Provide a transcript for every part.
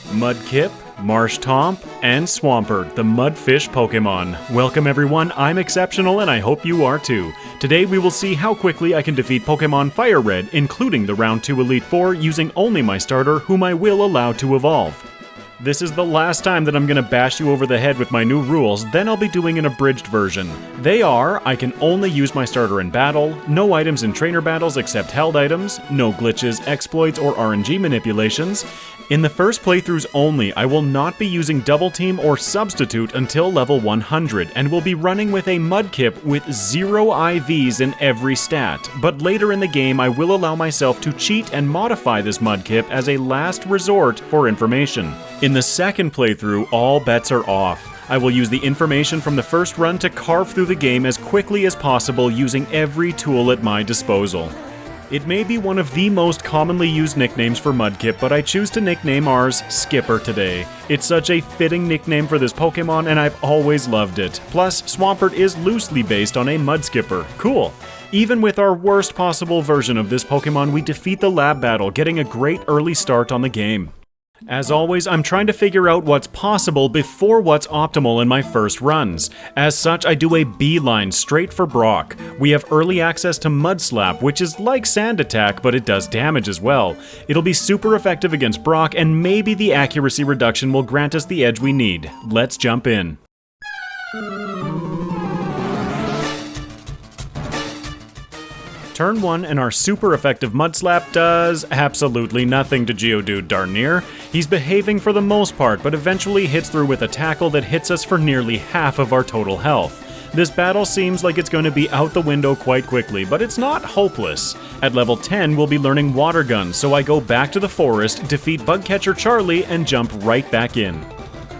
Mudkip, Marshtomp, and Swampert, the Mudfish Pokemon. Welcome everyone, I'm Exceptional and I hope you are too. Today we will see how quickly I can defeat Pokemon FireRed, including the Round 2 Elite Four, using only my starter, whom I will allow to evolve. This is the last time that I'm gonna bash you over the head with my new rules, then I'll be doing an abridged version. They are, I can only use my starter in battle, no items in trainer battles except held items, no glitches, exploits, or RNG manipulations. In the first playthroughs only, I will not be using Double Team or Substitute until level 100, and will be running with a Mudkip with 0 IVs in every stat, but later in the game I will allow myself to cheat and modify this Mudkip as a last resort for information. In the second playthrough, all bets are off. I will use the information from the first run to carve through the game as quickly as possible using every tool at my disposal. It may be one of the most commonly used nicknames for Mudkip, but I choose to nickname ours Skipper today. It's such a fitting nickname for this Pokemon and I've always loved it. Plus, Swampert is loosely based on a Mudskipper. Cool! Even with our worst possible version of this Pokemon, we defeat the lab battle, getting a great early start on the game. As always, I'm trying to figure out what's possible before what's optimal in my first runs. As such, I do a beeline straight for Brock. We have early access to Mud Slap, which is like Sand Attack, but it does damage as well. It'll be super effective against Brock, and maybe the accuracy reduction will grant us the edge we need. Let's jump in. Turn 1 and our super effective Mud Slap does absolutely nothing to Geodude darn near. He's behaving for the most part, but eventually hits through with a tackle that hits us for nearly half of our total health. This battle seems like it's going to be out the window quite quickly, but it's not hopeless. At level 10, we'll be learning Water Gun, so I go back to the forest, defeat Bugcatcher Charlie, and jump right back in.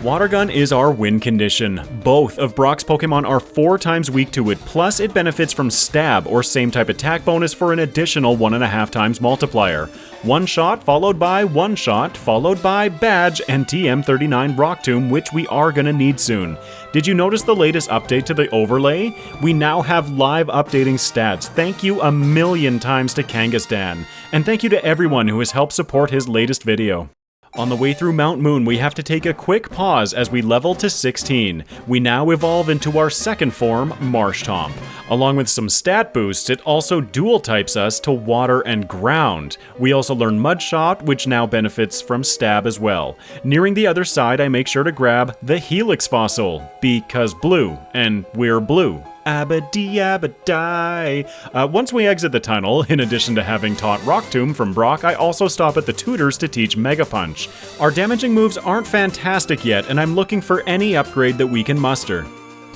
Water Gun is our win condition. Both of Brock's Pokemon are 4 times weak to it, plus it benefits from Stab or same type attack bonus for an additional 1.5 times multiplier. One shot followed by one shot, followed by Badge and TM39 Rock Tomb, which we are gonna need soon. Did you notice the latest update to the overlay? We now have live updating stats. Thank you a million times to Kangaskhan. And thank you to everyone who has helped support his latest video. On the way through Mount Moon, we have to take a quick pause as we level to 16. We now evolve into our second form, Marshtomp. Along with some stat boosts, it also dual types us to Water and Ground. We also learn Mud Shot, which now benefits from Stab as well. Nearing the other side, I make sure to grab the Helix Fossil, because blue, and we're blue. Abba-dee-abba-die. Once we exit the tunnel, in addition to having taught Rock Tomb from Brock, I also stop at the tutors to teach Mega Punch. Our damaging moves aren't fantastic yet, and I'm looking for any upgrade that we can muster.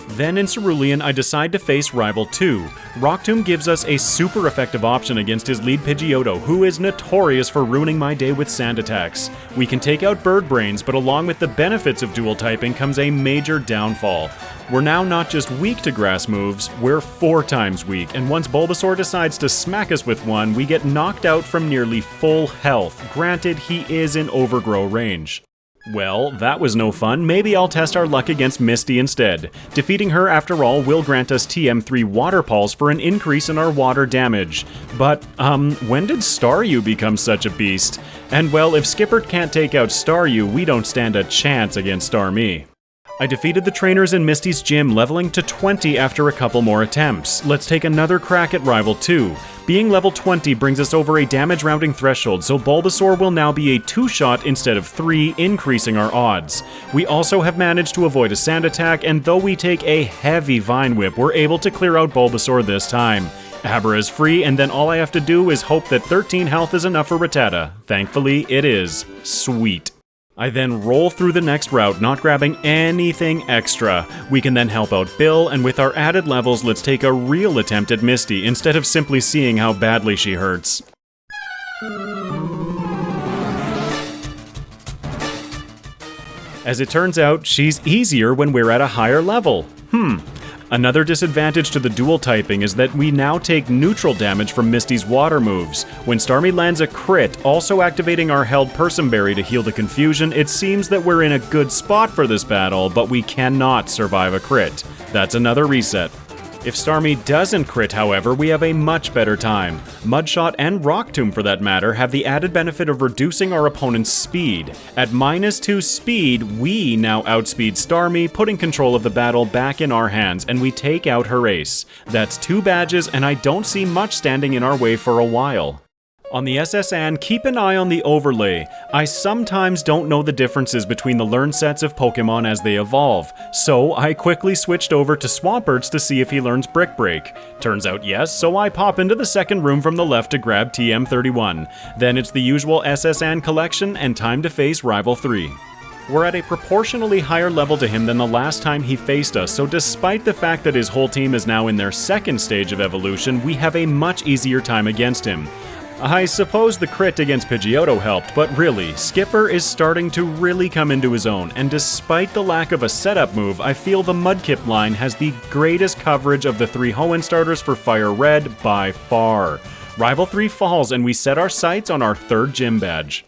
Then in Cerulean, I decide to face Rival 2. Rock Tomb gives us a super effective option against his lead Pidgeotto, who is notorious for ruining my day with sand attacks. We can take out Bird Brains, but along with the benefits of dual typing comes a major downfall. We're now not just weak to grass moves, we're 4 times weak, and once Bulbasaur decides to smack us with one, we get knocked out from nearly full health. Granted, he is in overgrow range. Well, that was no fun. Maybe I'll test our luck against Misty instead. Defeating her, after all, will grant us TM3 Water Pulse for an increase in our water damage. But, when did Staryu become such a beast? And well, if Skippert can't take out Staryu, we don't stand a chance against Starmie. I defeated the trainers in Misty's gym, leveling to 20 after a couple more attempts. Let's take another crack at Rival 2. Being level 20 brings us over a damage rounding threshold, so Bulbasaur will now be a 2-shot instead of 3, increasing our odds. We also have managed to avoid a sand attack, and though we take a heavy Vine Whip, we're able to clear out Bulbasaur this time. Abra is free, and then all I have to do is hope that 13 health is enough for Rattata. Thankfully, it is. Sweet. I then roll through the next route, not grabbing anything extra. We can then help out Bill, and with our added levels, let's take a real attempt at Misty, instead of simply seeing how badly she hurts. As it turns out, she's easier when we're at a higher level. Another disadvantage to the dual typing is that we now take neutral damage from Misty's water moves. When Starmie lands a crit, also activating our held Personberry to heal the confusion, it seems that we're in a good spot for this battle, but we cannot survive a crit. That's another reset. If Starmie doesn't crit, however, we have a much better time. Mudshot and Rock Tomb, for that matter, have the added benefit of reducing our opponent's speed. At -2 speed, we now outspeed Starmie, putting control of the battle back in our hands, and we take out her ace. That's 2 badges, and I don't see much standing in our way for a while. On the SSN, keep an eye on the overlay. I sometimes don't know the differences between the learn sets of Pokemon as they evolve, so I quickly switched over to Swampert's to see if he learns Brick Break. Turns out yes, so I pop into the second room from the left to grab TM31. Then it's the usual SSN collection and time to face Rival 3. We're at a proportionally higher level to him than the last time he faced us, so despite the fact that his whole team is now in their second stage of evolution, we have a much easier time against him. I suppose the crit against Pidgeotto helped, but really, Skipper is starting to really come into his own, and despite the lack of a setup move, I feel the Mudkip line has the greatest coverage of the 3 Hoenn starters for FireRed by far. Rival 3 falls, and we set our sights on our 3rd gym badge.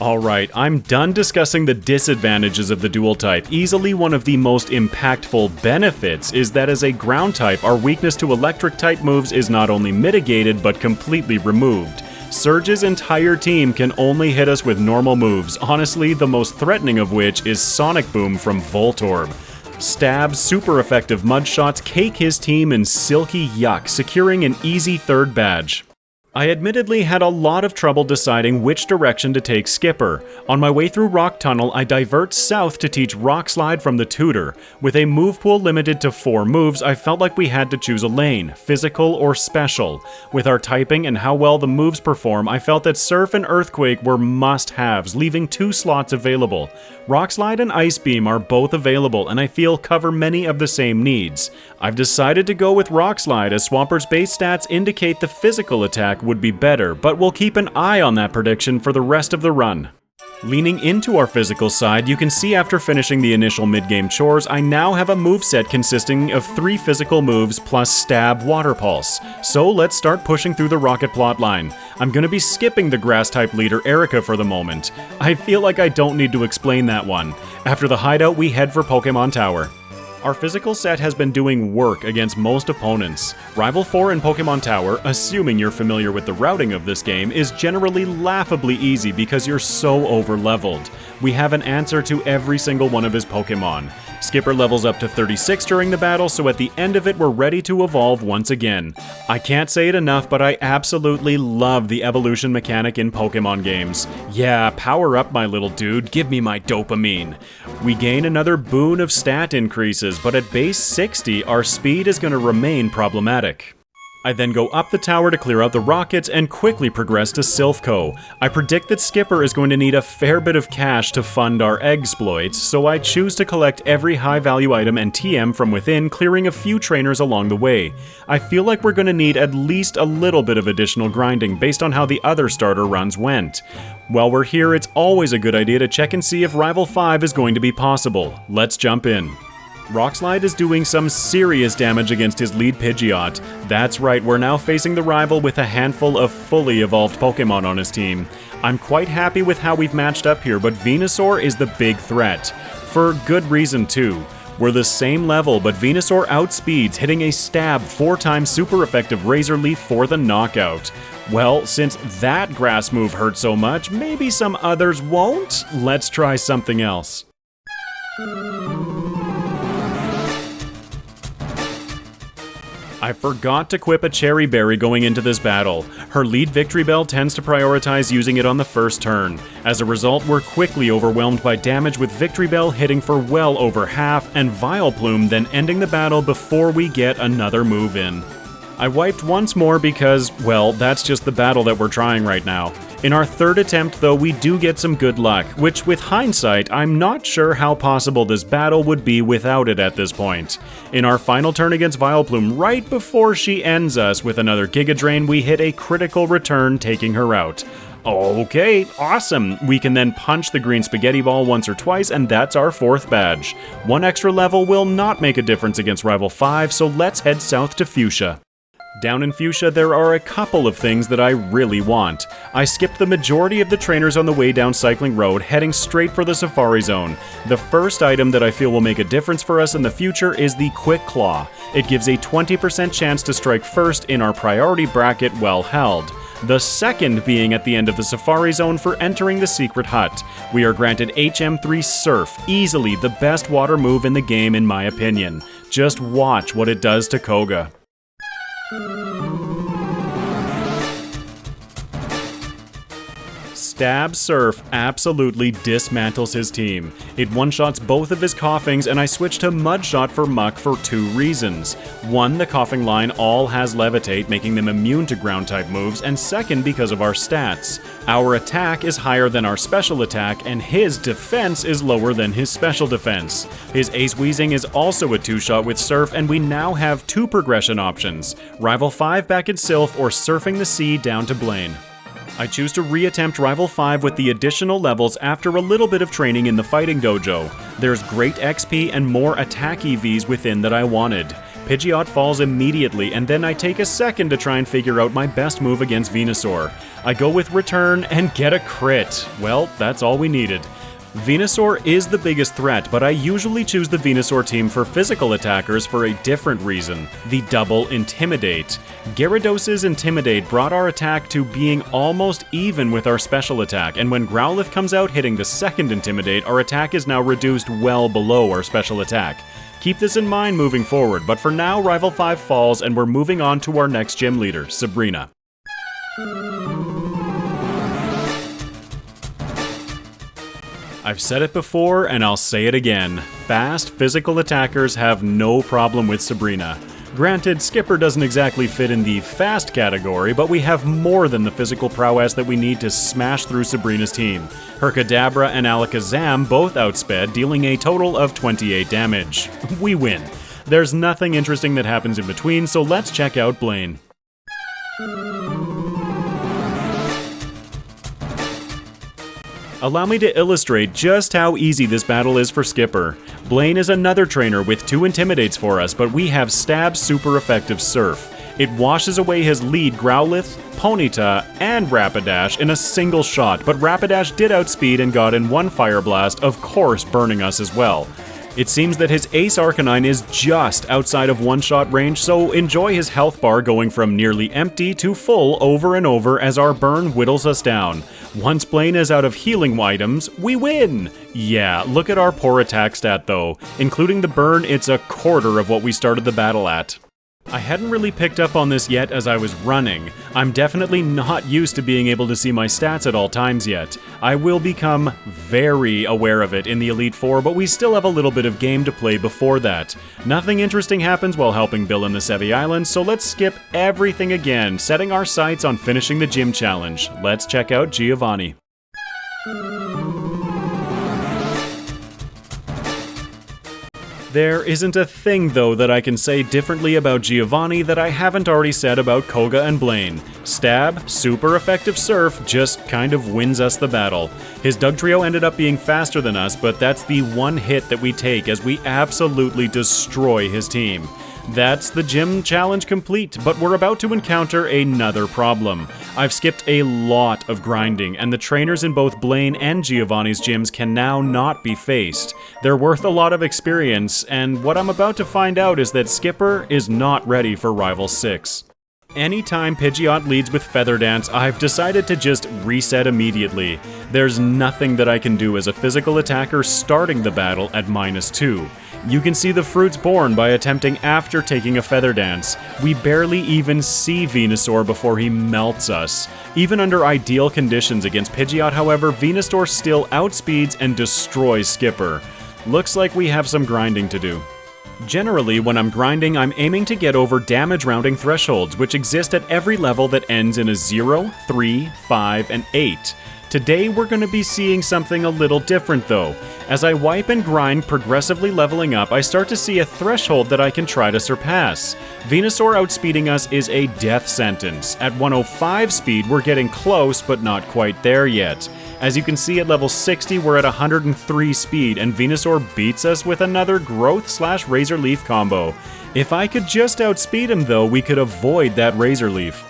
Alright, I'm done discussing the disadvantages of the dual type. Easily one of the most impactful benefits is that as a ground type, our weakness to electric type moves is not only mitigated, but completely removed. Surge's entire team can only hit us with normal moves, honestly the most threatening of which is Sonic Boom from Voltorb. Stab's super effective mud shots cake his team in silky yuck, securing an easy 3rd badge. I admittedly had a lot of trouble deciding which direction to take Skipper. On my way through Rock Tunnel, I divert south to teach Rock Slide from the tutor. With a move pool limited to 4 moves, I felt like we had to choose a lane, physical or special. With our typing and how well the moves perform, I felt that Surf and Earthquake were must-haves, leaving 2 slots available. Rock Slide and Ice Beam are both available, and I feel cover many of the same needs. I've decided to go with Rock Slide as Swampert's base stats indicate the physical attack would be better, but we'll keep an eye on that prediction for the rest of the run. Leaning into our physical side, you can see after finishing the initial mid-game chores, I now have a moveset consisting of 3 physical moves plus Stab Water Pulse. So let's start pushing through the Rocket plotline. I'm gonna be skipping the Grass-type leader Erica for the moment. I feel like I don't need to explain that one. After the hideout, we head for Pokemon Tower. Our physical set has been doing work against most opponents. Rival 4 in Pokemon Tower, assuming you're familiar with the routing of this game, is generally laughably easy because you're so over-leveled. We have an answer to every single one of his Pokemon. Skipper levels up to 36 during the battle, so at the end of it we're ready to evolve once again. I can't say it enough, but I absolutely love the evolution mechanic in Pokemon games. Yeah, power up my little dude, give me my dopamine. We gain another boon of stat increases, but at base 60, our speed is going to remain problematic. I then go up the tower to clear out the rockets and quickly progress to Silphco. I predict that Skipper is going to need a fair bit of cash to fund our exploits, so I choose to collect every high-value item and TM from within, clearing a few trainers along the way. I feel like we're going to need at least a little bit of additional grinding based on how the other starter runs went. While we're here, it's always a good idea to check and see if Rival 5 is going to be possible. Let's jump in. Rock Slide is doing some serious damage against his lead Pidgeot. That's right, we're now facing the rival with a handful of fully evolved Pokemon on his team. I'm quite happy with how we've matched up here, but Venusaur is the big threat. For good reason too. We're the same level, but Venusaur outspeeds, hitting a Stab 4x super effective Razor Leaf for the knockout. Well, since that grass move hurt so much, maybe some others won't? Let's try something else. I forgot to equip a Cherry Berry going into this battle. Her lead Victory Bell tends to prioritize using it on the first turn. As a result, we're quickly overwhelmed by damage with Victory Bell hitting for well over half, and Vileplume then ending the battle before we get another move in. I wiped once more because, well, that's just the battle that we're trying right now. In our third attempt, though, we do get some good luck, which with hindsight, I'm not sure how possible this battle would be without it at this point. In our final turn against Vileplume, right before she ends us with another Giga Drain, we hit a critical return, taking her out. Okay, awesome! We can then punch the green spaghetti ball once or twice, and that's our fourth badge. One extra level will not make a difference against Rival 5, so let's head south to Fuchsia. Down in Fuchsia, there are a couple of things that I really want. I skipped the majority of the trainers on the way down Cycling Road, heading straight for the Safari Zone. The first item that I feel will make a difference for us in the future is the Quick Claw. It gives a 20% chance to strike first in our priority bracket well held. The second being at the end of the Safari Zone for entering the Secret Hut. We are granted HM3 Surf, easily the best water move in the game in my opinion. Just watch what it does to Koga. Stab Surf absolutely dismantles his team. It one-shots both of his Coughings, and I switched to Mudshot for Muck for 2 reasons. One, the Coughing line all has Levitate, making them immune to ground-type moves, and second, because of our stats. Our attack is higher than our special attack, and his defense is lower than his special defense. His Ace Weezing is also a 2-shot with Surf, and we now have 2 progression options: Rival 5 back at Sylph or Surfing the Sea down to Blaine. I choose to reattempt Rival 5 with the additional levels after a little bit of training in the fighting dojo. There's great XP and more attack EVs within that I wanted. Pidgeot falls immediately, and then I take a second to try and figure out my best move against Venusaur. I go with Return and get a crit. Well, that's all we needed. Venusaur is the biggest threat, but I usually choose the Venusaur team for physical attackers for a different reason: the double Intimidate. Gyarados' Intimidate brought our attack to being almost even with our special attack, and when Growlithe comes out hitting the second Intimidate, our attack is now reduced well below our special attack. Keep this in mind moving forward, but for now Rival 5 falls and we're moving on to our next gym leader, Sabrina. I've said it before, and I'll say it again. Fast, physical attackers have no problem with Sabrina. Granted, Skipper doesn't exactly fit in the fast category, but we have more than the physical prowess that we need to smash through Sabrina's team. Her Kadabra and Alakazam both outsped, dealing a total of 28 damage. We win. There's nothing interesting that happens in between, so let's check out Blaine. Allow me to illustrate just how easy this battle is for Skipper. Blaine is another trainer with 2 Intimidates for us, but we have Stab's super effective Surf. It washes away his lead Growlithe, Ponyta, and Rapidash in a single shot, but Rapidash did outspeed and got in 1 Fire Blast, of course burning us as well. It seems that his Ace Arcanine is just outside of one-shot range, so enjoy his health bar going from nearly empty to full over and over as our burn whittles us down. Once Blaine is out of healing items, we win! Yeah, look at our poor attack stat though. Including the burn, it's a quarter of what we started the battle at. I hadn't really picked up on this yet as I was running. I'm definitely not used to being able to see my stats at all times yet. I will become very aware of it in the Elite Four, but we still have a little bit of game to play before that. Nothing interesting happens while helping Bill in the Sevi Islands, so let's skip everything again, setting our sights on finishing the gym challenge. Let's check out Giovanni. There isn't a thing, though, that I can say differently about Giovanni that I haven't already said about Koga and Blaine. Stab, super effective Surf, just kind of wins us the battle. His Dugtrio ended up being faster than us, but that's the one hit that we take as we absolutely destroy his team. That's the gym challenge complete, but we're about to encounter another problem. I've skipped a lot of grinding, and the trainers in both Blaine and Giovanni's gyms can now not be faced. They're worth a lot of experience, and what I'm about to find out is that Skipper is not ready for Rival 6. Anytime Pidgeot leads with Feather Dance, I've decided to just reset immediately. There's nothing that I can do as a physical attacker starting the battle at -2. You can see the fruits born by attempting after taking a Feather Dance. We barely even see Venusaur before he melts us. Even under ideal conditions against Pidgeot, however, Venusaur still outspeeds and destroys Skipper. Looks like we have some grinding to do. Generally, when I'm grinding, I'm aiming to get over damage rounding thresholds, which exist at every level that ends in a 0, 3, 5, and 8. Today, we're going to be seeing something a little different though. As I wipe and grind, progressively leveling up, I start to see a threshold that I can try to surpass. Venusaur outspeeding us is a death sentence. At 105 speed, we're getting close, but not quite there yet. As you can see, at level 60, we're at 103 speed, and Venusaur beats us with another Growth/Razor Leaf combo. If I could just outspeed him though, we could avoid that Razor Leaf.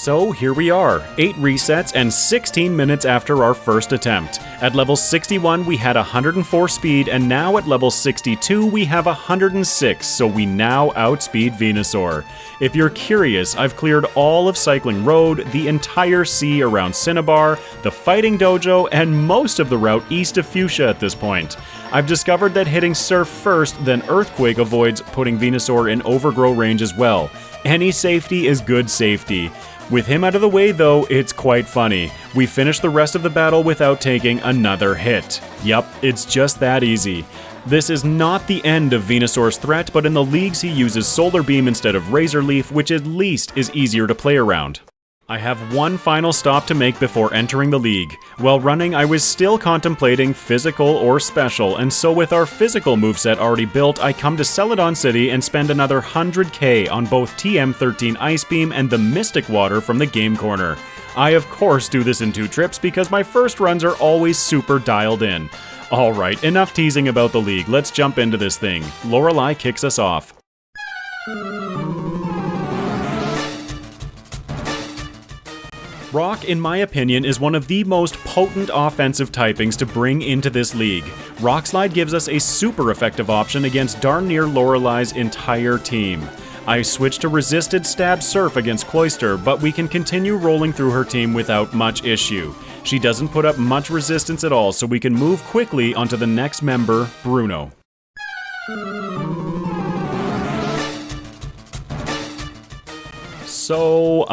So here we are, 8 resets and 16 minutes after our first attempt. At level 61 we had 104 speed, and now at level 62 we have 106, so we now outspeed Venusaur. If you're curious, I've cleared all of Cycling Road, the entire sea around Cinnabar, the Fighting Dojo, and most of the route east of Fuchsia at this point. I've discovered that hitting Surf first, then Earthquake avoids putting Venusaur in overgrow range as well. Any safety is good safety. With him out of the way though, it's quite funny. We finished the rest of the battle without taking another hit. Yup, it's just that easy. This is not the end of Venusaur's threat, but in the leagues he uses Solar Beam instead of Razor Leaf, which at least is easier to play around. I have one final stop to make before entering the league. While running, I was still contemplating physical or special, and so with our physical moveset already built, I come to Celadon City and spend another 100k on both TM13 Ice Beam and the Mystic Water from the Game Corner. I of course do this in 2 trips because my first runs are always super dialed in. Alright, enough teasing about the league, let's jump into this thing. Lorelei kicks us off. Rock, in my opinion, is one of the most potent offensive typings to bring into this league. Rock Slide gives us a super effective option against darn near Lorelei's entire team. I switched to Resisted Stab Surf against Cloyster, but we can continue rolling through her team without much issue. She doesn't put up much resistance at all, so we can move quickly onto the next member, Bruno. So,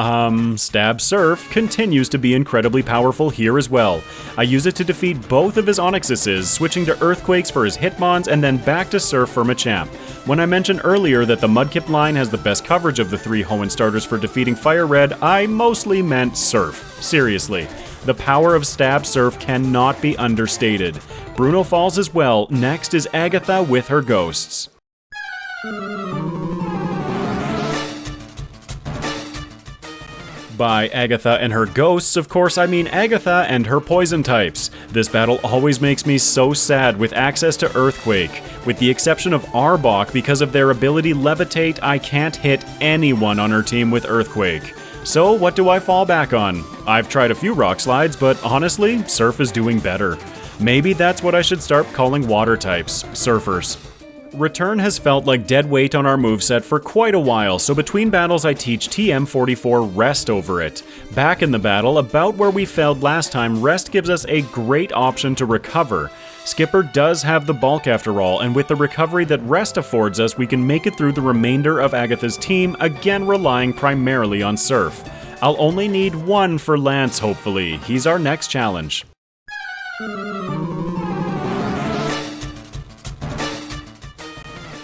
Stab Surf continues to be incredibly powerful here as well. I use it to defeat both of his Onyxuses, switching to Earthquakes for his Hitmons and then back to Surf for Machamp. When I mentioned earlier that the Mudkip line has the best coverage of the 3 Hoenn starters for defeating FireRed, I mostly meant Surf. Seriously. The power of Stab Surf cannot be understated. Bruno falls as well. Next is Agatha with her ghosts. By Agatha and her ghosts, of course I mean Agatha and her poison types. This battle always makes me so sad with access to Earthquake. With the exception of Arbok, because of their ability Levitate, I can't hit anyone on her team with Earthquake. So what do I fall back on? I've tried a few Rock Slides, but honestly, Surf is doing better. Maybe that's what I should start calling water types, Surfers. Return has felt like dead weight on our moveset for quite a while, so between battles I teach TM44 Rest over it. Back in the battle, about where we failed last time, Rest gives us a great option to recover. Skipper does have the bulk after all, and with the recovery that Rest affords us, we can make it through the remainder of Agatha's team, again relying primarily on Surf. I'll only need 1 for Lance, hopefully. He's our next challenge.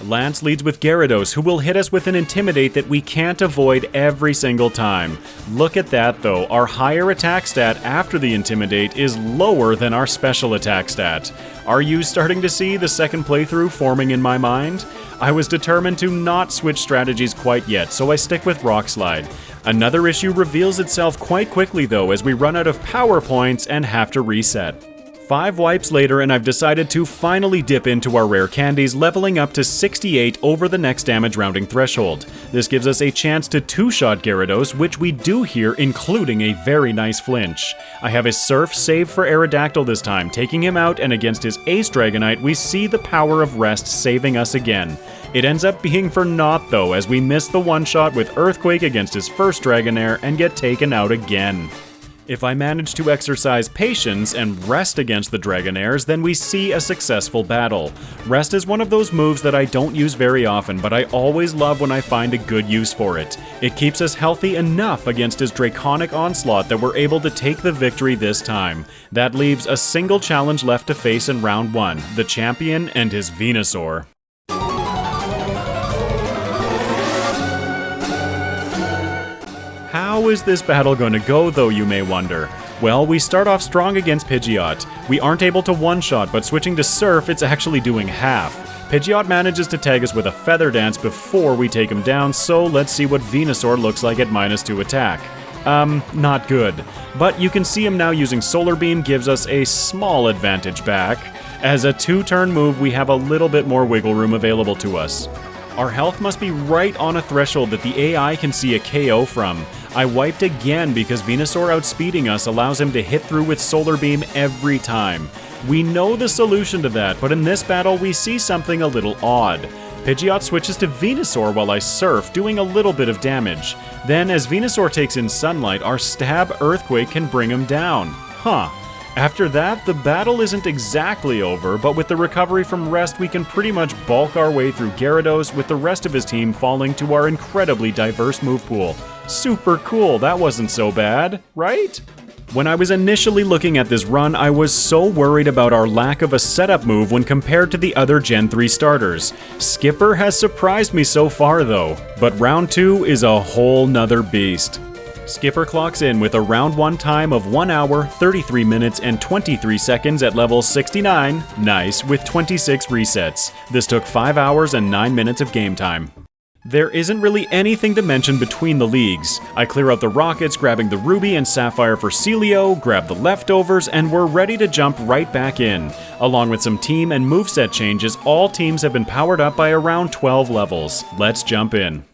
Lance leads with Gyarados, who will hit us with an Intimidate that we can't avoid every single time. Look at that though, our higher attack stat after the Intimidate is lower than our special attack stat. Are you starting to see the second playthrough forming in my mind? I was determined to not switch strategies quite yet, so I stick with Rock Slide. Another issue reveals itself quite quickly though, as we run out of power points and have to reset. 5 wipes later and I've decided to finally dip into our rare candies, leveling up to 68 over the next damage rounding threshold. This gives us a chance to 2-shot Gyarados, which we do here, including a very nice flinch. I have a Surf save for Aerodactyl this time, taking him out, and against his Ace Dragonite we see the power of Rest saving us again. It ends up being for naught though, as we miss the one-shot with Earthquake against his first Dragonair and get taken out again. If I manage to exercise patience and Rest against the Dragonairs, then we see a successful battle. Rest is one of those moves that I don't use very often, but I always love when I find a good use for it. It keeps us healthy enough against his Draconic Onslaught that we're able to take the victory this time. That leaves a single challenge left to face in round 1, the champion and his Venusaur. How is this battle going to go though, you may wonder? Well, we start off strong against Pidgeot. We aren't able to one-shot, but switching to Surf, it's actually doing half. Pidgeot manages to tag us with a Feather Dance before we take him down, so let's see what Venusaur looks like at -2 attack. Not good. But you can see him now using Solar Beam gives us a small advantage back. As a 2-turn move, we have a little bit more wiggle room available to us. Our health must be right on a threshold that the AI can see a KO from. I wiped again because Venusaur outspeeding us allows him to hit through with Solar Beam every time. We know the solution to that, but in this battle we see something a little odd. Pidgeot switches to Venusaur while I surf, doing a little bit of damage. Then, as Venusaur takes in Sunlight, our Stab Earthquake can bring him down. Huh. After that, the battle isn't exactly over, but with the recovery from rest, we can pretty much bulk our way through Gyarados, with the rest of his team falling to our incredibly diverse move pool. Super cool, that wasn't so bad, right? When I was initially looking at this run, I was so worried about our lack of a setup move when compared to the other Gen 3 starters. Skipper has surprised me so far though, but round 2 is a whole nother beast. Skipper clocks in with a round 1 time of 1 hour, 33 minutes, and 23 seconds at level 69, nice, with 26 resets. This took 5 hours and 9 minutes of game time. There isn't really anything to mention between the leagues. I clear out the rockets, grabbing the Ruby and Sapphire for Celio, grab the leftovers, and we're ready to jump right back in. Along with some team and moveset changes, all teams have been powered up by around 12 levels. Let's jump in.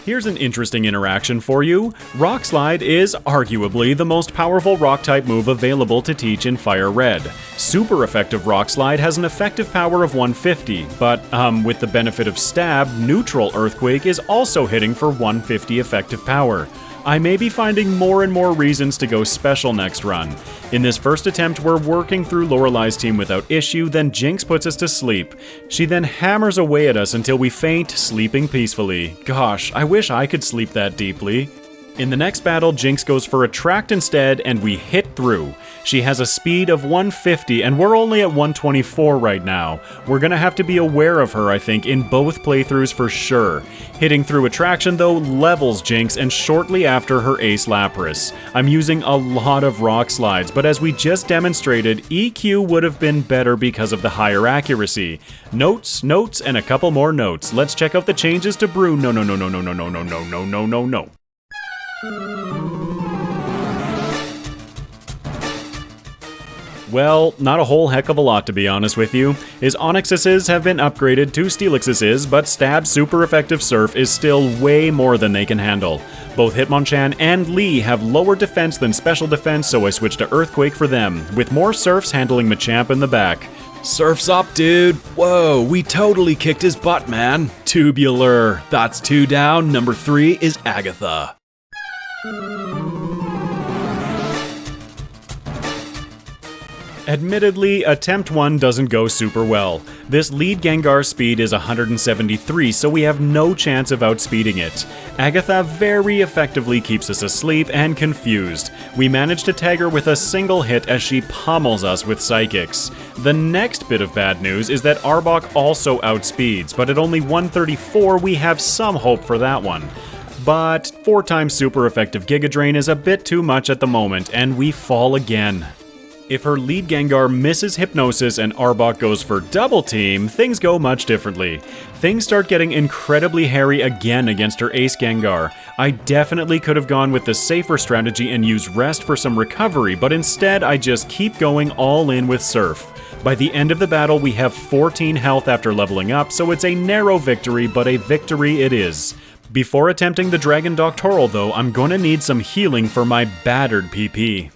Here's an interesting interaction for you. Rock Slide is arguably the most powerful rock-type move available to teach in FireRed. Super effective Rock Slide has an effective power of 150, but with the benefit of Stab, Neutral Earthquake is also hitting for 150 effective power. I may be finding more and more reasons to go special next run. In this first attempt, we're working through Lorelei's team without issue, then Jinx puts us to sleep. She then hammers away at us until we faint, sleeping peacefully. Gosh, I wish I could sleep that deeply. In the next battle, Jinx goes for Attract instead, and we hit through. She has a speed of 150, and we're only at 124 right now. We're gonna have to be aware of her, I think, in both playthroughs for sure. Hitting through Attraction, though, levels Jinx, and shortly after her Ace Lapras. I'm using a lot of Rock Slides, but as we just demonstrated, EQ would have been better because of the higher accuracy. Notes, and a couple more notes. Let's check out the changes to Brew. No. Well, not a whole heck of a lot to be honest with you. His Onyxes have been upgraded to Steelixes, but Stab's super effective Surf is still way more than they can handle. Both Hitmonchan and Lee have lower defense than special defense, so I switched to Earthquake for them, with more Surfs handling Machamp in the back. Surf's up, dude! Whoa, we totally kicked his butt, man! Tubular. That's 2 down, number 3 is Agatha. Admittedly, Attempt 1 doesn't go super well. This lead Gengar's speed is 173, so we have no chance of outspeeding it. Agatha very effectively keeps us asleep and confused. We manage to tag her with a single hit as she pummels us with Psychics. The next bit of bad news is that Arbok also outspeeds, but at only 134 we have some hope for that one. But 4 times super effective Giga Drain is a bit too much at the moment, and we fall again. If her lead Gengar misses Hypnosis and Arbok goes for Double Team, things go much differently. Things start getting incredibly hairy again against her Ace Gengar. I definitely could have gone with the safer strategy and used Rest for some recovery, but instead I just keep going all in with Surf. By the end of the battle, we have 14 health after leveling up, so it's a narrow victory, but a victory it is. Before attempting the Dragon Doctoral though, I'm gonna need some healing for my battered PP.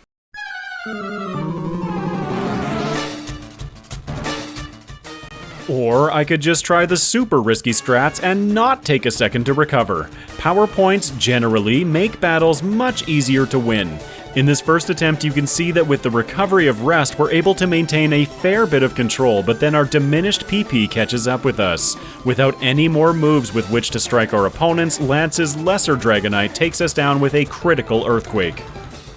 Or I could just try the super risky strats and not take a second to recover. Power points generally make battles much easier to win. In this first attempt, you can see that with the recovery of Rest, we're able to maintain a fair bit of control, but then our diminished PP catches up with us. Without any more moves with which to strike our opponents, Lance's Lesser Dragonite takes us down with a critical Earthquake.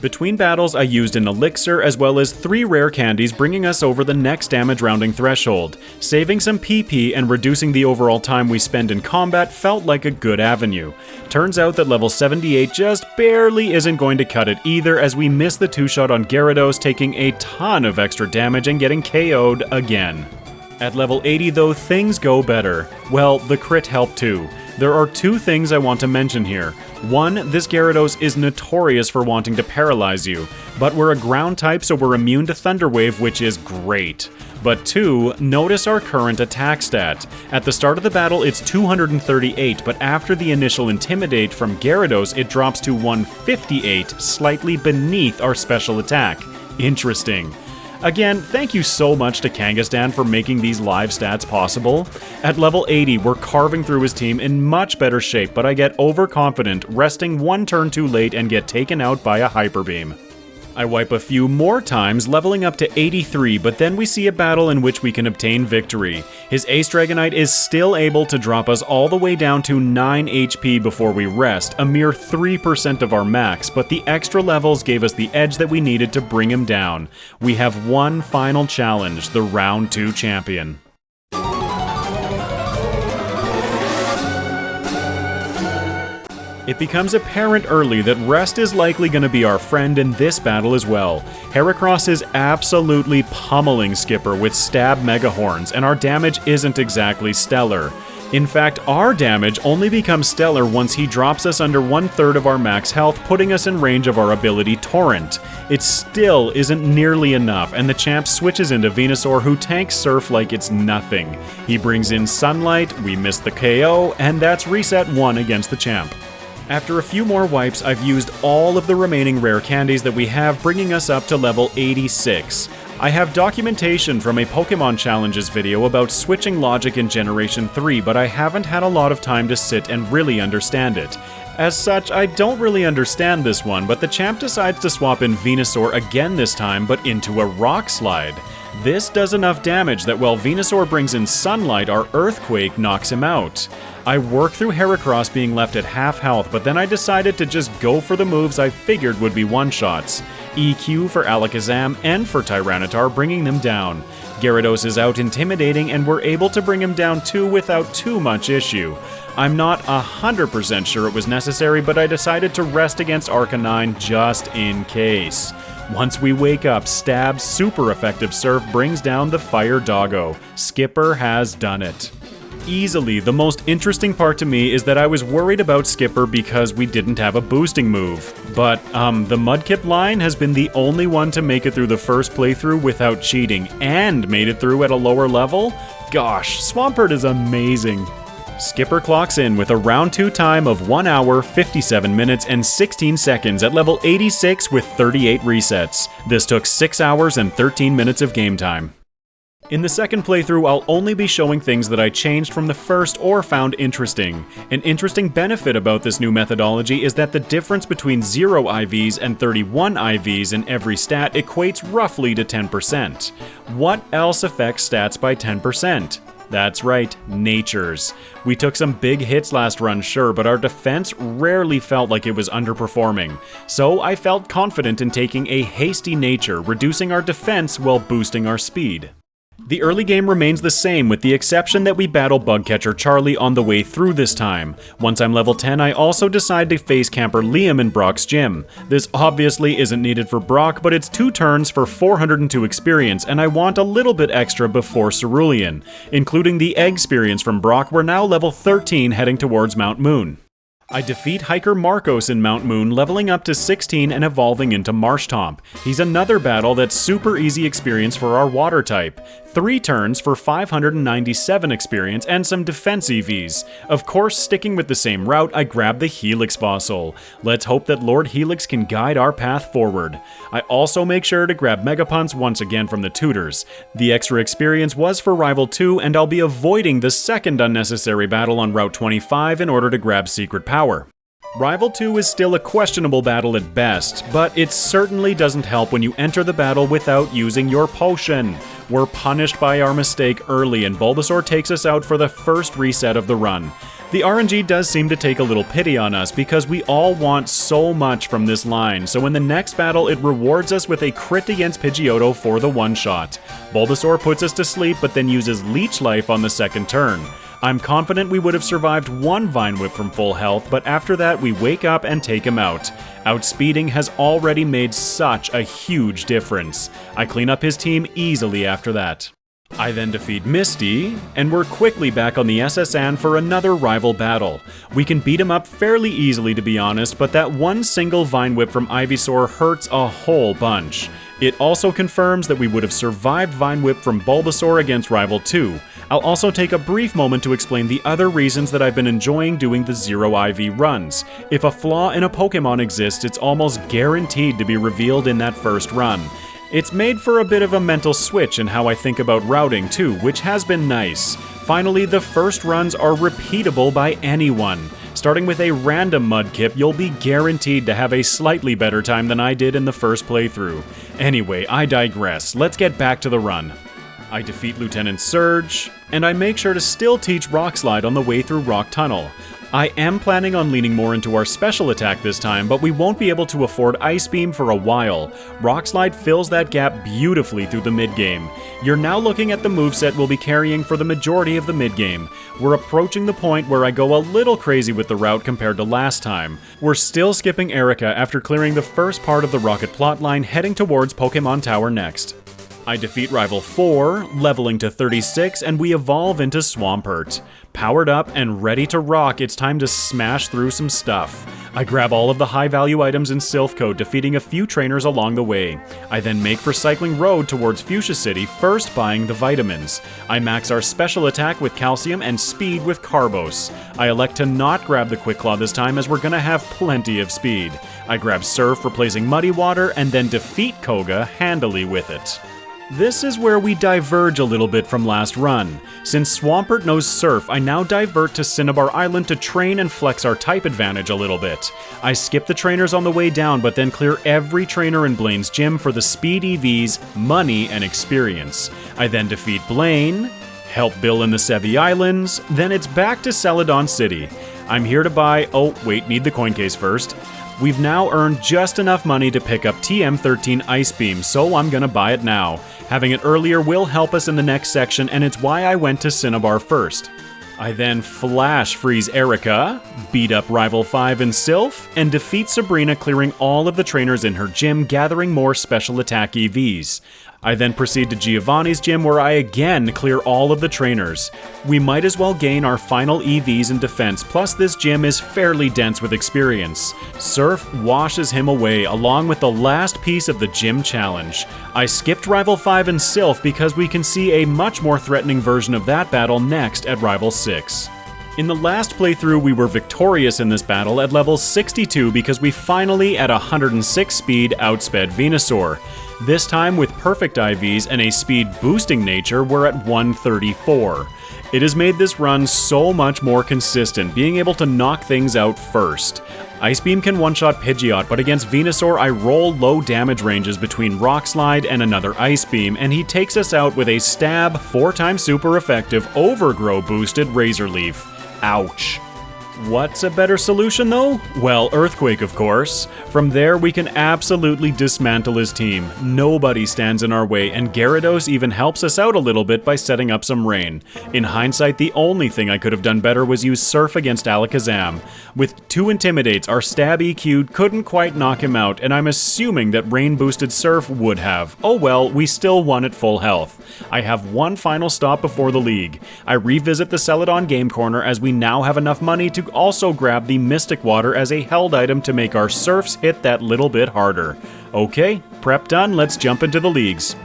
Between battles, I used an Elixir as well as 3 rare candies, bringing us over the next damage rounding threshold. Saving some PP and reducing the overall time we spend in combat felt like a good avenue. Turns out that level 78 just barely isn't going to cut it either, as we miss the 2-shot on Gyarados, taking a ton of extra damage and getting KO'd again. At level 80 though, things go better. Well, the crit helped too. There are two things I want to mention here. One, this Gyarados is notorious for wanting to paralyze you, but we're a ground type so we're immune to Thunder Wave, which is great. But two, notice our current attack stat. At the start of the battle it's 238, but after the initial Intimidate from Gyarados it drops to 158, slightly beneath our special attack. Interesting. Again, thank you so much to Kangaskhan for making these live stats possible. At level 80, we're carving through his team in much better shape, but I get overconfident, resting one turn too late and get taken out by a Hyper Beam. I wipe a few more times, leveling up to 83, but then we see a battle in which we can obtain victory. His Ace Dragonite is still able to drop us all the way down to 9 HP before we rest, a mere 3% of our max, but the extra levels gave us the edge that we needed to bring him down. We have one final challenge, the Round 2 champion. It becomes apparent early that Rest is likely going to be our friend in this battle as well. Heracross is absolutely pummeling Skipper with Stab Mega Horns, and our damage isn't exactly stellar. In fact, our damage only becomes stellar once he drops us under 1/3 of our max health, putting us in range of our ability Torrent. It still isn't nearly enough, and the champ switches into Venusaur, who tanks Surf like it's nothing. He brings in Sunlight, we miss the KO, and that's reset 1 against the champ. After a few more wipes, I've used all of the remaining rare candies that we have, bringing us up to level 86. I have documentation from a Pokemon Challenges video about switching logic in Generation 3, but I haven't had a lot of time to sit and really understand it. As such, I don't really understand this one, but the champ decides to swap in Venusaur again this time, but into a Rock Slide. This does enough damage that while Venusaur brings in Sunlight, our Earthquake knocks him out. I work through Heracross being left at half health, but then I decided to just go for the moves I figured would be one-shots. EQ for Alakazam and for Tyranitar, bringing them down. Gyarados is out intimidating, and we're able to bring him down too without too much issue. I'm not 100% sure it was necessary, but I decided to rest against Arcanine just in case. Once we wake up, Stab's super effective Surf brings down the Fire Doggo. Skipper has done it. Easily, the most interesting part to me is that I was worried about Skipper because we didn't have a boosting move. But, the Mudkip line has been the only one to make it through the first playthrough without cheating, and made it through at a lower level? Gosh, Swampert is amazing. Skipper clocks in with a round 2 time of 1 hour, 57 minutes, and 16 seconds at level 86 with 38 resets. This took 6 hours and 13 minutes of game time. In the second playthrough, I'll only be showing things that I changed from the first or found interesting. An interesting benefit about this new methodology is that the difference between 0 IVs and 31 IVs in every stat equates roughly to 10%. What else affects stats by 10%? That's right, natures. We took some big hits last run, sure, but our defense rarely felt like it was underperforming. So I felt confident in taking a hasty nature, reducing our defense while boosting our speed. The early game remains the same, with the exception that we battle Bugcatcher Charlie on the way through this time. Once I'm level 10, I also decide to face Camper Liam in Brock's gym. This obviously isn't needed for Brock, but it's 2 turns for 402 experience, and I want a little bit extra before Cerulean. Including the egg experience from Brock, we're now level 13 heading towards Mount Moon. I defeat Hiker Marcos in Mount Moon, leveling up to 16 and evolving into Marshtomp. He's another battle that's super easy experience for our water type. 3 turns for 597 experience and some defense EVs. Of course, sticking with the same route, I grab the Helix Fossil. Let's hope that Lord Helix can guide our path forward. I also make sure to grab Megapunts once again from the tutors. The extra experience was for Rival 2, and I'll be avoiding the second unnecessary battle on Route 25 in order to grab Secret Power. Rival 2 is still a questionable battle at best, but it certainly doesn't help when you enter the battle without using your potion. We're punished by our mistake early, and Bulbasaur takes us out for the first reset of the run. The RNG does seem to take a little pity on us because we all want so much from this line, so in the next battle it rewards us with a crit against Pidgeotto for the one-shot. Bulbasaur puts us to sleep but then uses Leech Life on the second turn. I'm confident we would have survived 1 Vine Whip from full health, but after that we wake up and take him out. Outspeeding has already made such a huge difference. I clean up his team easily after that. I then defeat Misty, and we're quickly back on the SSN for another rival battle. We can beat him up fairly easily, to be honest, but that one single Vine Whip from Ivysaur hurts a whole bunch. It also confirms that we would have survived Vine Whip from Bulbasaur against Rival 2. I'll also take a brief moment to explain the other reasons that I've been enjoying doing the Zero IV runs. If a flaw in a Pokemon exists, it's almost guaranteed to be revealed in that first run. It's made for a bit of a mental switch in how I think about routing too, which has been nice. Finally, the first runs are repeatable by anyone. Starting with a random Mudkip, you'll be guaranteed to have a slightly better time than I did in the first playthrough. Anyway, I digress. Let's get back to the run. I defeat Lieutenant Surge, and I make sure to still teach Rock Slide on the way through Rock Tunnel. I am planning on leaning more into our special attack this time, but we won't be able to afford Ice Beam for a while. Rock Slide fills that gap beautifully through the mid-game. You're now looking at the moveset we'll be carrying for the majority of the mid-game. We're approaching the point where I go a little crazy with the route compared to last time. We're still skipping Erica after clearing the first part of the Rocket plotline, heading towards Pokemon Tower next. I defeat Rival 4, leveling to 36, and we evolve into Swampert. Powered up and ready to rock, it's time to smash through some stuff. I grab all of the high-value items in Silph Code, defeating a few trainers along the way. I then make for Cycling Road towards Fuchsia City, first buying the vitamins. I max our special attack with Calcium and speed with Carbos. I elect to not grab the Quick Claw this time as we're gonna have plenty of speed. I grab Surf, replacing Muddy Water, and then defeat Koga handily with it. This is where we diverge a little bit from last run. Since Swampert knows Surf, I now divert to Cinnabar Island to train and flex our type advantage a little bit. I skip the trainers on the way down, but then clear every trainer in Blaine's gym for the speed EVs, money, and experience. I then defeat Blaine, help Bill in the Sevi Islands, then it's back to Celadon City. I'm here to buy... oh, wait, need the coin case first. We've now earned just enough money to pick up TM13 Ice Beam, so I'm gonna buy it now. Having it earlier will help us in the next section, and it's why I went to Cinnabar first. I then Flash Freeze Erica, beat up Rival 5 in Silph, and defeat Sabrina, clearing all of the trainers in her gym, gathering more special attack EVs. I then proceed to Giovanni's gym, where I again clear all of the trainers. We might as well gain our final EVs in defense, plus this gym is fairly dense with experience. Surf washes him away, along with the last piece of the gym challenge. I skipped Rival 5 and Silph because we can see a much more threatening version of that battle next at Rival 6. In the last playthrough, we were victorious in this battle at level 62 because we finally, at 106 speed, outsped Venusaur. This time, with perfect IVs and a speed boosting nature, we're at 134. It has made this run so much more consistent, being able to knock things out first. Ice Beam can one-shot Pidgeot, but against Venusaur I roll low damage ranges between Rock Slide and another Ice Beam, and he takes us out with a stab, 4x super effective, Overgrow boosted Razor Leaf. Ouch. What's a better solution though? Well, Earthquake, of course. From there, we can absolutely dismantle his team. Nobody stands in our way, and Gyarados even helps us out a little bit by setting up some rain. In hindsight, the only thing I could have done better was use Surf against Alakazam. With 2 Intimidates, our stab EQ'd couldn't quite knock him out, and I'm assuming that rain-boosted Surf would have. Oh well, we still won at full health. I have one final stop before the league. I revisit the Celadon Game Corner as we now have enough money to also grab the Mystic Water as a held item to make our Surfs hit that little bit harder. Okay, prep done, let's jump into the leagues.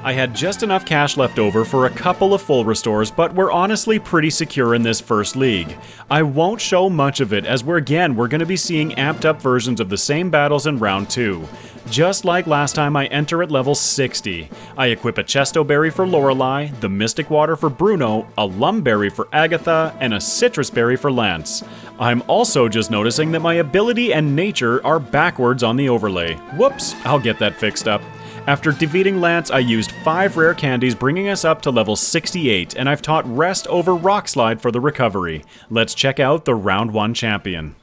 I had just enough cash left over for a couple of full restores, but we're honestly pretty secure in this first league. I won't show much of it as we're going to be seeing amped up versions of the same battles in round 2. Just like last time, I enter at level 60. I equip a Chesto Berry for Lorelei, the Mystic Water for Bruno, a Lum Berry for Agatha, and a Citrus Berry for Lance. I'm also just noticing that my ability and nature are backwards on the overlay. Whoops, I'll get that fixed up. After defeating Lance, I used 5 rare candies, bringing us up to level 68, and I've taught Rest over Rock Slide for the recovery. Let's check out the Round 1 champion.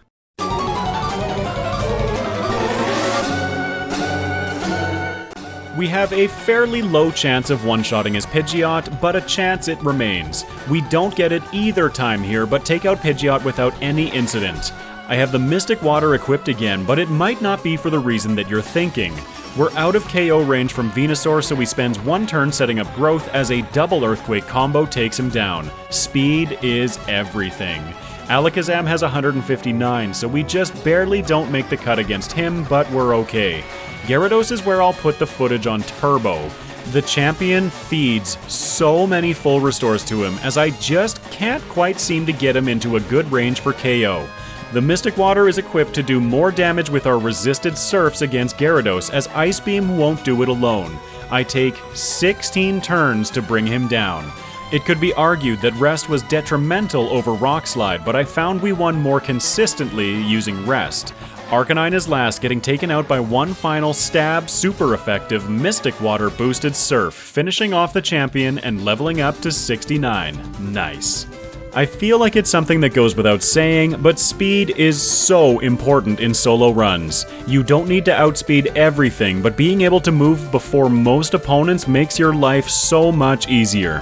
We have a fairly low chance of one-shotting his Pidgeot, but a chance it remains. We don't get it either time here, but take out Pidgeot without any incident. I have the Mystic Water equipped again, but it might not be for the reason that you're thinking. We're out of KO range from Venusaur, so he spends one turn setting up Growth as a double Earthquake combo takes him down. Speed is everything. Alakazam has 159, so we just barely don't make the cut against him, but we're okay. Gyarados is where I'll put the footage on Turbo. The champion feeds so many full restores to him, as I just can't quite seem to get him into a good range for KO. The Mystic Water is equipped to do more damage with our resisted Surfs against Gyarados, as Ice Beam won't do it alone. I take 16 turns to bring him down. It could be argued that Rest was detrimental over Rock Slide, but I found we won more consistently using Rest. Arcanine is last, getting taken out by one final stab, super effective Mystic Water boosted Surf, finishing off the champion and leveling up to 69. Nice. I feel like it's something that goes without saying, but speed is so important in solo runs. You don't need to outspeed everything, but being able to move before most opponents makes your life so much easier.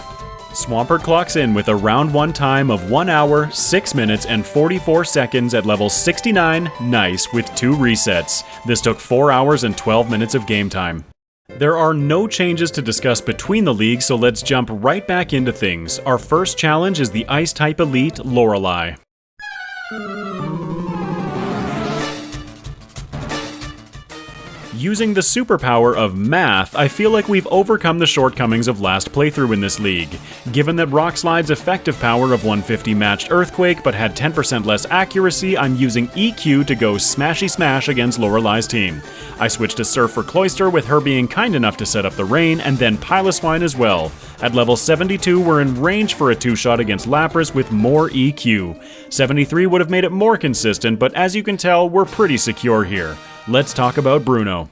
Swampert clocks in with a round 1 time of 1 hour, 6 minutes, and 44 seconds at level 69, nice, with 2 resets. This took 4 hours and 12 minutes of game time. There are no changes to discuss between the leagues, so let's jump right back into things. Our first challenge is the Ice-type Elite, Lorelei. Using the superpower of math, I feel like we've overcome the shortcomings of last playthrough in this league. Given that Rock Slide's effective power of 150 matched Earthquake but had 10% less accuracy, I'm using EQ to go smashy smash against Lorelei's team. I switched to Surf for Cloyster, with her being kind enough to set up the Rain, and then Piloswine as well. At level 72, we're in range for a 2-shot against Lapras with more EQ. 73 would have made it more consistent, but as you can tell, we're pretty secure here. Let's talk about Bruno.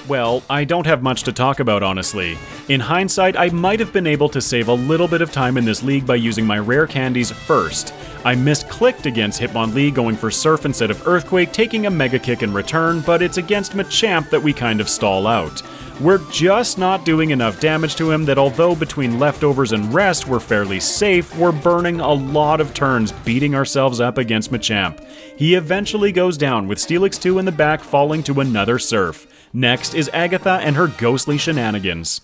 Well, I don't have much to talk about, honestly. In hindsight, I might have been able to save a little bit of time in this league by using my rare candies first. I misclicked against Hitmonlee going for Surf instead of Earthquake, taking a Mega Kick in return, but it's against Machamp that we kind of stall out. We're just not doing enough damage to him that although between leftovers and rest we're fairly safe, we're burning a lot of turns beating ourselves up against Machamp. He eventually goes down, with Steelix 2 in the back falling to another Surf. Next is Agatha and her ghostly shenanigans.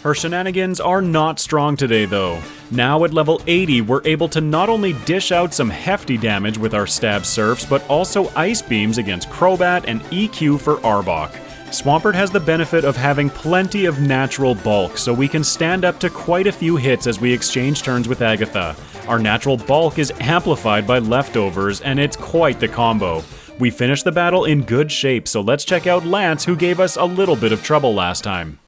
Her shenanigans are not strong today though. Now at level 80, we're able to not only dish out some hefty damage with our stab Surfs, but also Ice Beams against Crobat and EQ for Arbok. Swampert has the benefit of having plenty of natural bulk, so we can stand up to quite a few hits as we exchange turns with Agatha. Our natural bulk is amplified by leftovers, and it's quite the combo. We finish the battle in good shape, so let's check out Lance, who gave us a little bit of trouble last time.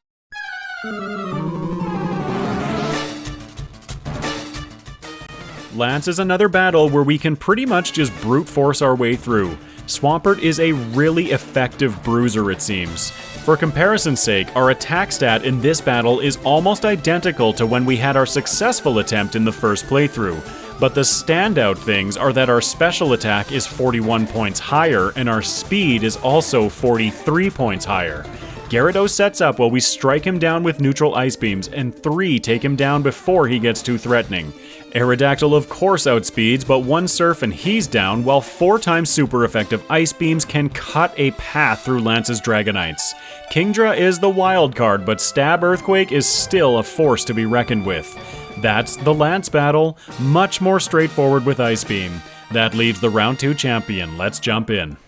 Lance is another battle where we can pretty much just brute force our way through. Swampert is a really effective bruiser, it seems. For comparison's sake, our attack stat in this battle is almost identical to when we had our successful attempt in the first playthrough. But the standout things are that our special attack is 41 points higher and our speed is also 43 points higher. Gyarados sets up while we strike him down with neutral Ice Beams, and 3 take him down before he gets too threatening. Aerodactyl of course outspeeds, but 1 Surf and he's down, while 4 times super effective Ice Beams can cut a path through Lance's Dragonites. Kingdra is the wild card, but Stab Earthquake is still a force to be reckoned with. That's the Lance battle, much more straightforward with Ice Beam. That leaves the round 2 champion. Let's jump in.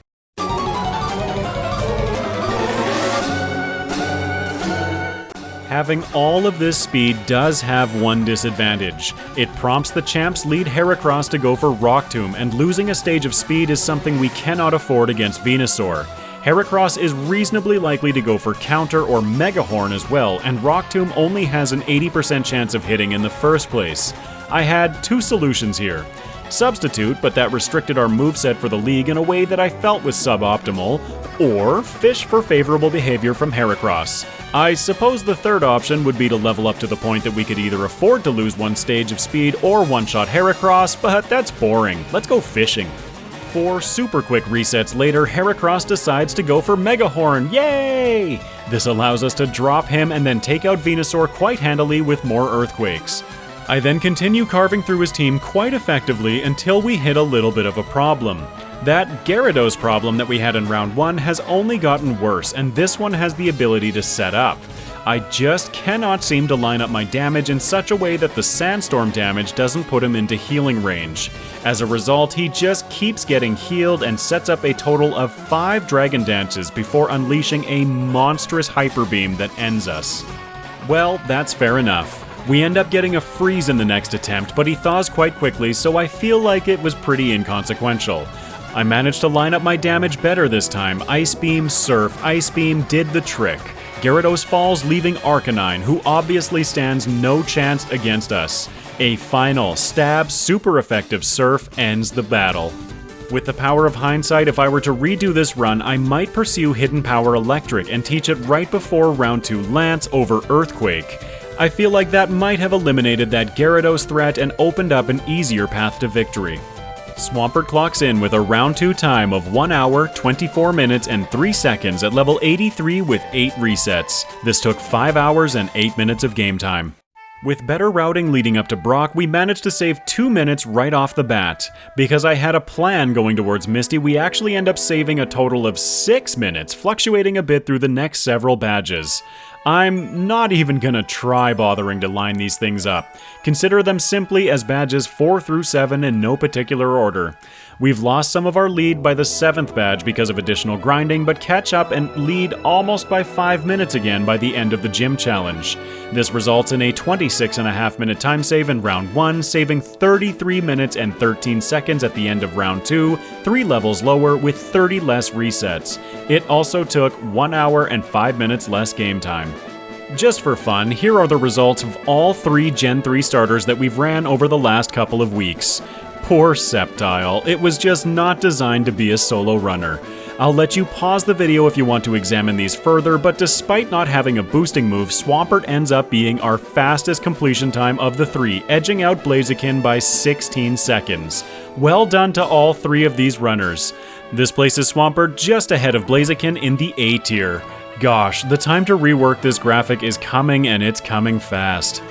Having all of this speed does have one disadvantage. It prompts the champ's lead Heracross to go for Rock Tomb, and losing a stage of speed is something we cannot afford against Venusaur. Heracross is reasonably likely to go for Counter or Mega Horn as well, and Rock Tomb only has an 80% chance of hitting in the first place. I had 2 solutions here. Substitute, but that restricted our moveset for the league in a way that I felt was suboptimal, or Fish for favorable behavior from Heracross. I suppose the third option would be to level up to the point that we could either afford to lose 1 stage of speed or one-shot Heracross, but that's boring. Let's go fishing. 4 super quick resets later, Heracross decides to go for Mega Horn. Yay! This allows us to drop him and then take out Venusaur quite handily with more Earthquakes. I then continue carving through his team quite effectively until we hit a little bit of a problem. That Gyarados problem that we had in round 1 has only gotten worse, and this one has the ability to set up. I just cannot seem to line up my damage in such a way that the Sandstorm damage doesn't put him into healing range. As a result, he just keeps getting healed and sets up a total of 5 Dragon Dances before unleashing a monstrous Hyper Beam that ends us. Well, that's fair enough. We end up getting a freeze in the next attempt, but he thaws quite quickly, so I feel like it was pretty inconsequential. I managed to line up my damage better this time. Ice Beam, Surf, Ice Beam did the trick. Gyarados falls, leaving Arcanine, who obviously stands no chance against us. A final stab, super effective Surf ends the battle. With the power of hindsight, if I were to redo this run, I might pursue Hidden Power Electric and teach it right before round 2 Lance over Earthquake. I feel like that might have eliminated that Gyarados threat and opened up an easier path to victory. Swampert clocks in with a round 2 time of 1 hour, 24 minutes, and 3 seconds at level 83 with 8 resets. This took 5 hours and 8 minutes of game time. With better routing leading up to Brock, we managed to save 2 minutes right off the bat. Because I had a plan going towards Misty, we actually end up saving a total of 6 minutes, fluctuating a bit through the next several badges. I'm not even gonna try bothering to line these things up. Consider them simply as badges 4 through 7 in no particular order. We've lost some of our lead by the 7th badge because of additional grinding, but catch up and lead almost by 5 minutes again by the end of the gym challenge. This results in a 26.5 minute time save in round 1, saving 33 minutes and 13 seconds at the end of round 2, 3 levels lower with 30 less resets. It also took 1 hour and 5 minutes less game time. Just for fun, here are the results of all 3 Gen 3 starters that we've ran over the last couple of weeks. Poor Sceptile, it was just not designed to be a solo runner. I'll let you pause the video if you want to examine these further, but despite not having a boosting move, Swampert ends up being our fastest completion time of the 3, edging out Blaziken by 16 seconds. Well done to all 3 of these runners. This places Swampert just ahead of Blaziken in the A tier. Gosh, the time to rework this graphic is coming, and it's coming fast.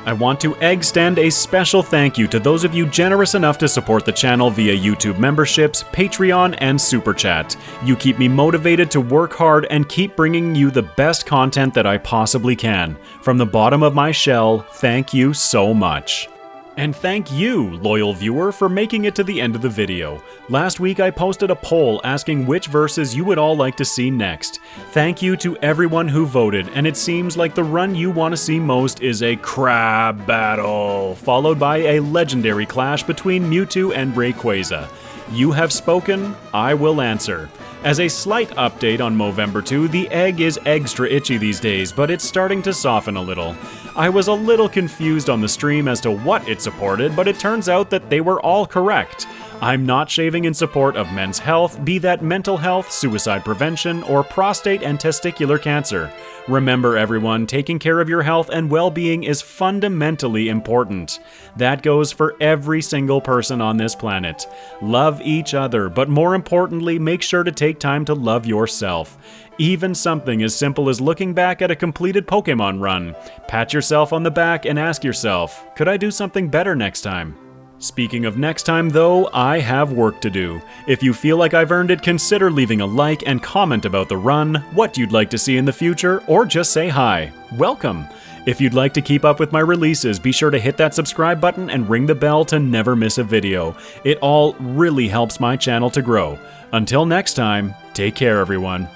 I want to extend a special thank you to those of you generous enough to support the channel via YouTube memberships, Patreon, and Super Chat. You keep me motivated to work hard and keep bringing you the best content that I possibly can. From the bottom of my shell, thank you so much. And thank you, loyal viewer, for making it to the end of the video. Last week I posted a poll asking which verses you would all like to see next. Thank you to everyone who voted, and it seems like the run you want to see most is a crab battle, followed by a legendary clash between Mewtwo and Rayquaza. You have spoken, I will answer. As a slight update on Movember 2, the egg is extra itchy these days, but it's starting to soften a little. I was a little confused on the stream as to what it supported, but it turns out that they were all correct. I'm not shaving in support of men's health, be that mental health, suicide prevention, or prostate and testicular cancer. Remember everyone, taking care of your health and well-being is fundamentally important. That goes for every single person on this planet. Love each other, but more importantly, make sure to take time to love yourself. Even something as simple as looking back at a completed Pokémon run. Pat yourself on the back and ask yourself, could I do something better next time? Speaking of next time though, I have work to do. If you feel like I've earned it, consider leaving a like and comment about the run, what you'd like to see in the future, or just say hi. Welcome! If you'd like to keep up with my releases, be sure to hit that subscribe button and ring the bell to never miss a video. It all really helps my channel to grow. Until next time, take care everyone.